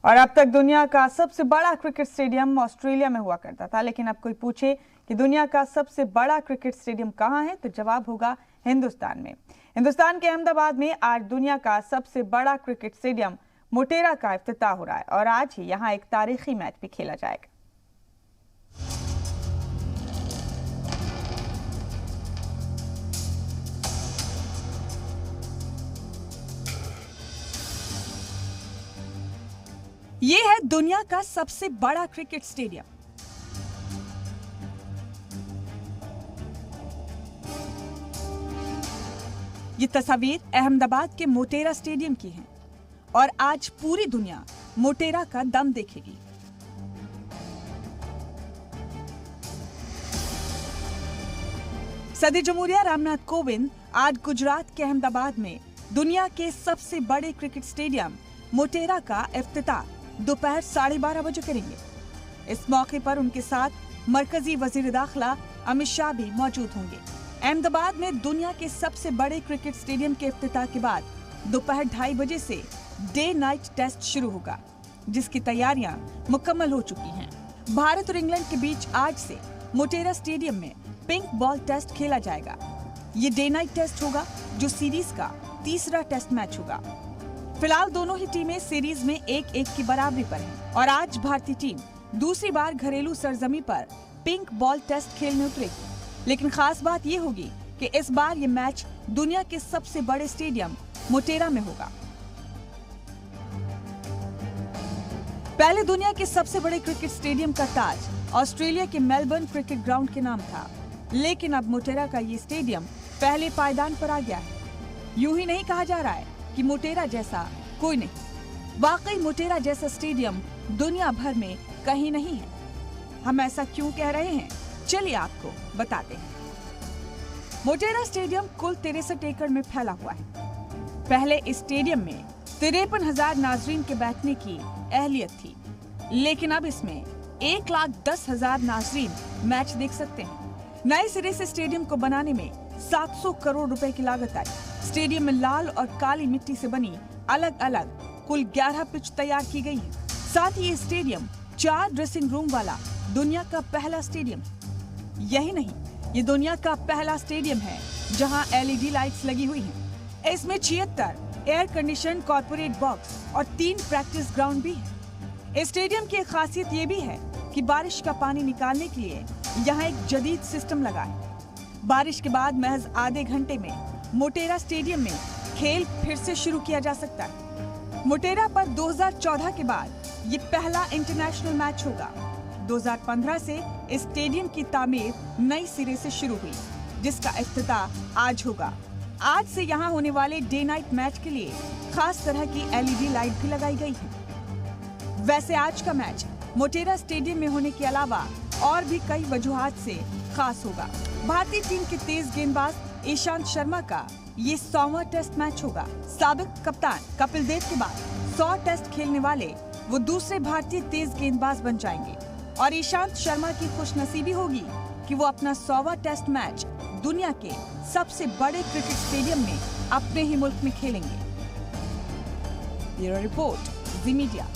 और अब तक दुनिया का सबसे बड़ा क्रिकेट स्टेडियम ऑस्ट्रेलिया में हुआ करता था, लेकिन अब कोई पूछे कि दुनिया का सबसे बड़ा क्रिकेट स्टेडियम कहाँ है तो जवाब होगा हिंदुस्तान में। हिंदुस्तान के अहमदाबाद में आज दुनिया का सबसे बड़ा क्रिकेट स्टेडियम मोटेरा का इफ्तिताह हो रहा है और आज ही यहाँ एक तारीखी मैच भी खेला जाएगा। ये है दुनिया का सबसे बड़ा क्रिकेट स्टेडियम। ये तस्वीर अहमदाबाद के मोटेरा स्टेडियम की है और आज पूरी दुनिया मोटेरा का दम देखेगी। सदर जमहूरिया रामनाथ कोविंद आज गुजरात के अहमदाबाद में दुनिया के सबसे बड़े क्रिकेट स्टेडियम मोटेरा का इफ्तिताह दोपहर 12:30 बजे करेंगे। इस मौके पर उनके साथ मरकजी वजीर दाखिला अमित शाह भी मौजूद होंगे। अहमदाबाद में दुनिया के सबसे बड़े क्रिकेट स्टेडियम के इफ्तिताह के बाद दोपहर 2:30 बजे से डे नाइट टेस्ट शुरू होगा, जिसकी तैयारियां मुकम्मल हो चुकी हैं। भारत और इंग्लैंड के बीच आज से मोटेरा स्टेडियम में पिंक बॉल टेस्ट खेला जाएगा। ये डे नाइट टेस्ट होगा जो सीरीज का तीसरा टेस्ट मैच होगा। फिलहाल दोनों ही टीमें सीरीज में 1-1 की बराबरी पर हैं और आज भारतीय टीम दूसरी बार घरेलू सरजमी पर पिंक बॉल टेस्ट खेलने उतरेगी। लेकिन खास बात ये होगी कि इस बार ये मैच दुनिया के सबसे बड़े स्टेडियम मोटेरा में होगा। पहले दुनिया के सबसे बड़े क्रिकेट स्टेडियम का ताज ऑस्ट्रेलिया के मेलबर्न क्रिकेट ग्राउंड के नाम था, लेकिन अब मोटेरा का ये स्टेडियम पहले पायदान पर आ गया है। यूं ही नहीं कहा जा रहा है कि मोटेरा जैसा कोई नहीं। वाकई मोटेरा जैसा स्टेडियम दुनिया भर में कहीं नहीं है। हम ऐसा क्यों कह रहे हैं, चलिए आपको बताते हैं। मोटेरा स्टेडियम कुल 63 एकड़ में फैला हुआ है। पहले इस स्टेडियम में 53,000 नाजरीन के बैठने की अहलियत थी, लेकिन अब इसमें 1,10,000 नाजरीन मैच देख सकते हैं। नए सिरे से स्टेडियम को बनाने में 700 करोड़ रुपए की लागत आई। स्टेडियम में लाल और काली मिट्टी से बनी अलग अलग कुल 11 पिच तैयार की गई है। साथ ही ये स्टेडियम 4 ड्रेसिंग रूम वाला दुनिया का पहला स्टेडियम है। यही नहीं, ये दुनिया का पहला स्टेडियम है जहां LED लाइट्स लगी हुई हैं। इसमें 76 एयर कंडीशन कॉर्पोरेट बॉक्स और 3 प्रैक्टिस ग्राउंड भी है। इस स्टेडियम की एक खासियत ये भी है कि बारिश का पानी निकालने के लिए यहाँ एक जदीद सिस्टम लगा है। बारिश के बाद महज आधे घंटे में मोटेरा स्टेडियम में खेल फिर से शुरू किया जा सकता है। मोटेरा पर 2014 के बाद ये पहला इंटरनेशनल मैच होगा। 2015 से इस स्टेडियम की तामीर नई सिरे से शुरू हुई, जिसका इफ्तिताह आज होगा। आज से यहाँ होने वाले डे नाइट मैच के लिए खास तरह की LED लाइट भी लगाई गई है। वैसे आज का मैच मोटेरा स्टेडियम में होने के अलावा और भी कई वजूहात से खास होगा। भारतीय टीम के तेज गेंदबाज ईशांत शर्मा का ये 100वां टेस्ट मैच होगा। साबिक कप्तान कपिल देव के बाद 100 टेस्ट खेलने वाले वो दूसरे भारतीय तेज गेंदबाज बन जाएंगे और ईशांत शर्मा की खुशनसीबी होगी कि वो अपना 100वां टेस्ट मैच दुनिया के सबसे बड़े क्रिकेट स्टेडियम में अपने ही मुल्क में खेलेंगे। ब्यूरो रिपोर्ट, ज़ी मीडिया।